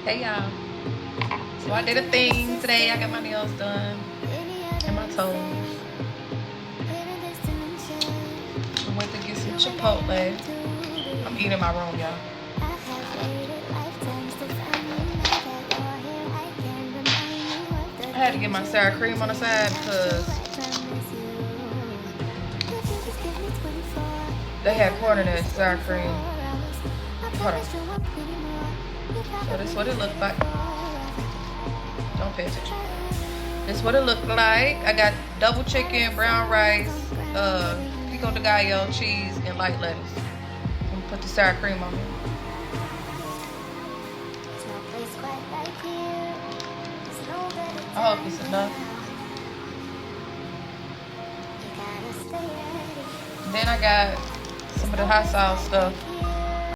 Hey y'all. So I did a thing today. I got my nails done and my toes. I went to get some Chipotle. I'm eating in my room, y'all. I had to get my sour cream on the side because they had corn in that sour cream. Hold on. So this is what it looked like. Don't pay attention. This is what it looked like. I got double chicken, brown rice, pico de gallo, cheese, and light lettuce. I'm gonna put the sour cream on it. I hope it's enough. Then I got some of the hot sauce stuff.